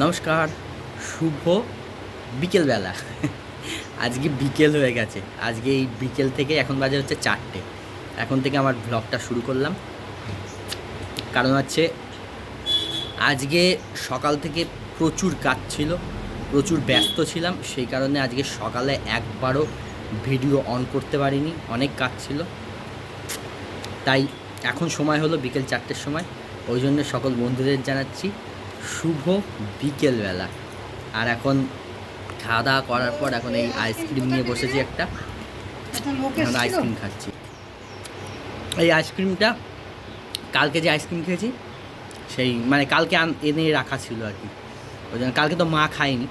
নমস্কার, শুভ বিকেলবেলা। আজকে বিকেল হয়ে গেছে। আজকে এই বিকেল থেকে এখন বাজে হচ্ছে 4টে। এখন থেকে আমার ব্লগটা শুরু করলাম। কারণ হচ্ছে আজকে সকাল থেকে প্রচুর কাজ ছিল, প্রচুর ব্যস্ত ছিলাম। সেই কারণে আজকে সকালে একবারও ভিডিও অন করতে পারিনি, অনেক কাজ ছিল। তাই এখন সময় হলো বিকেল 4টের সময়। ওই জন্য সকল বন্ধুদের জানাচ্ছি শুভ বিকেলবেলা। আর এখন খাওয়া দাওয়া করার পর এখন এই আইসক্রিম নিয়ে বসেছি একটা, এখন আইসক্রিম খাচ্ছি। এই আইসক্রিমটা কালকে যে আইসক্রিম খেয়েছি সেই মানে কালকে এনে রাখা ছিল আর কি। ওই জন্য কালকে তো মা খায়নি,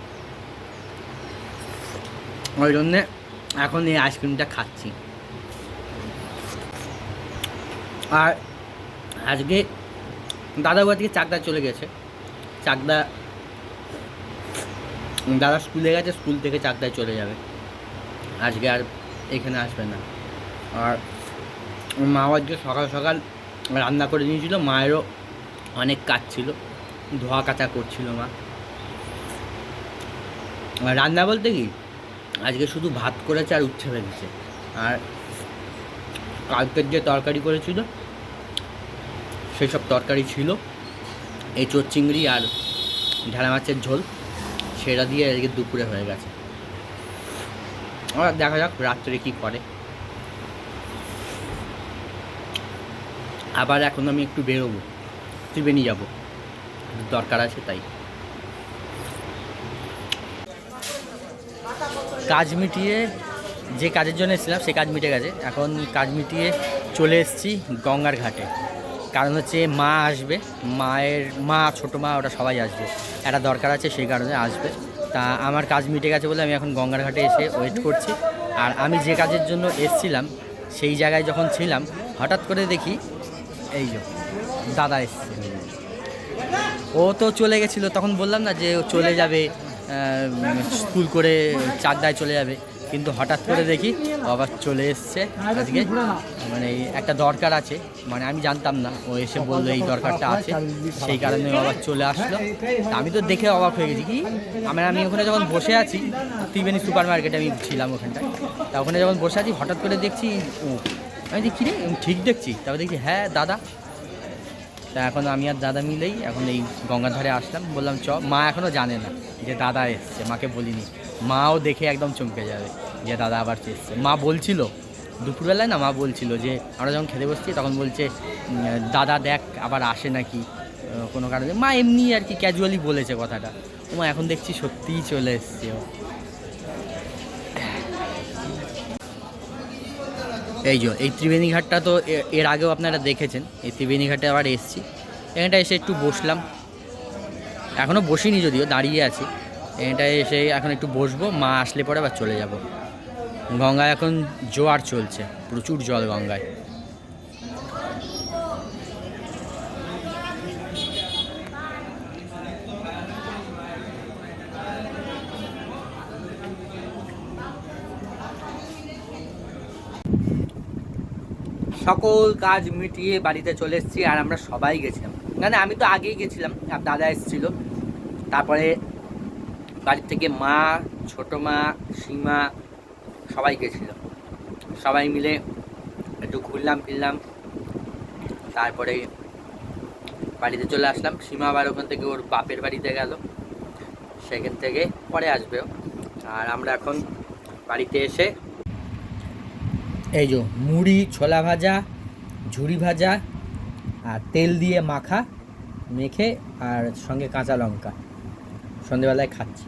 ওই জন্যে এখন এই আইসক্রিমটা খাচ্ছি। আর আজকে দাদা বাড়ি থেকে চাকদা চলে গেছে। দাদা স্কুলে গেছে, স্কুল থেকে চাকদায় চলে যাবে, আজকে আর এখানে আসবে না। আর মা আজকে সকাল সকাল রান্না করে নিয়েছিল। মায়েরও অনেক কাজ ছিল, ধোয়া কাচা করছিল মা। রান্না বলতে কি আজকে শুধু ভাত করেছে আর উচ্ছে ভেজেছে। আর কালকের যে তরকারি করেছিল সেই সব তরকারি ছিল, এঁচোড় চিংড়ি আর ঢেঁড়া মাছের ঝোল, সেটা দিয়ে আজকে দুপুরে হয়ে গেছে। আর দেখা যাক রাত্রে কী করে। আবার এখন আমি একটু বেরোবো, ত্রিবেণী যাবো, দরকার আছে তাই। কাজ মিটিয়ে যে কাজের জন্য এসেছিলাম সেই কাজ মিটে গেছে। এখন কাজ মিটিয়ে চলে এসেছি গঙ্গার ঘাটে। কারণ হচ্ছে মা আসবে, মা ছোটো মা ওরা সবাই আসবে, একটা দরকার আছে সেই কারণে আসবে। তা আমার কাজ মিটে গেছে বলে আমি এখন গঙ্গার ঘাটে এসে ওয়েট করছি। আর আমি যে কাজের জন্য এসেছিলাম সেই জায়গায় যখন ছিলাম হঠাৎ করে দেখি এই যে দাদা এসছে। ও তো চলে গেছিলো, তখন বললাম না যে ও চলে যাবে, স্কুল করে চাকদায় চলে যাবে, কিন্তু হঠাৎ করে দেখি আবার চলে এসছে আজকে। মানে একটা দরকার আছে, মানে আমি জানতাম না, ও এসে বললো এই দরকারটা আছে, সেই কারণে আবার চলে আসলো। আমি তো দেখে অবাক হয়ে গেছি। কি আমি ওখানে যখন বসে আছি, ত্রিবেণী সুপার মার্কেটে আমি ছিলাম ওখানটায়, তা ওখানে যখন বসে আছি হঠাৎ করে দেখছি ও, আমি দেখছি রে ঠিক দেখছি, তারপর দেখছি হ্যাঁ দাদা। তা এখন আমি আর দাদা মিলেই এখন এই গঙ্গার ধারে আসলাম। বললাম চ, মা এখনও জানে না যে দাদা এসছে, মাকে বলিনি। মাও দেখে একদম চমকে যাবে যে দাদা আবার এসছে। মা বলছিল দুপুরবেলায় না, মা বলছিল যে আমরা যখন খেতে বসছি তখন বলছে দাদা দেখ আবার আসে নাকি কোনো কারণে। মা এমনি আর কি ক্যাজুয়ালি বলেছে কথাটা। মা এখন দেখছি সত্যিই চলে এসছে ও। এই যে এই ত্রিবেণী ঘাটটা তো এর আগেও আপনারা দেখেছেন। এই ত্রিবেণী ঘাটে আবার এসেছি, এখানটা এসে একটু বসলাম। এখনও বসিনি, যদিও দাঁড়িয়ে আছি। এখানটায় এসে এখন একটু বসবো, মা আসলে পরে আবার চলে যাব। গঙ্গায় এখন জোয়ার চলছে, প্রচুর জল গঙ্গায়। সকল কাজ মিটিয়ে বাড়িতে চলে এসেছি। আর আমরা সবাই গেছিলাম, মানে আমি তো আগেই গেছিলাম, আর দাদা এসেছিলো। তারপরে বাড়ির থেকে মা, ছোটো মা, সীমা সবাই গেছিল। সবাই মিলে একটু ঘুরলাম ফিরলাম, তারপরে বাড়িতে চলে আসলাম। সীমা আবার ওখান থেকে ওর বাপের বাড়িতে গেল, সেখান থেকে পরে আসবেও। আর আমরা এখন বাড়িতে এসে এই যে মুড়ি, ছোলা ভাজা, ঝুরি ভাজা আর তেল দিয়ে মেখে আর সঙ্গে কাঁচা লঙ্কা সন্ধেবেলায় খাচ্ছি।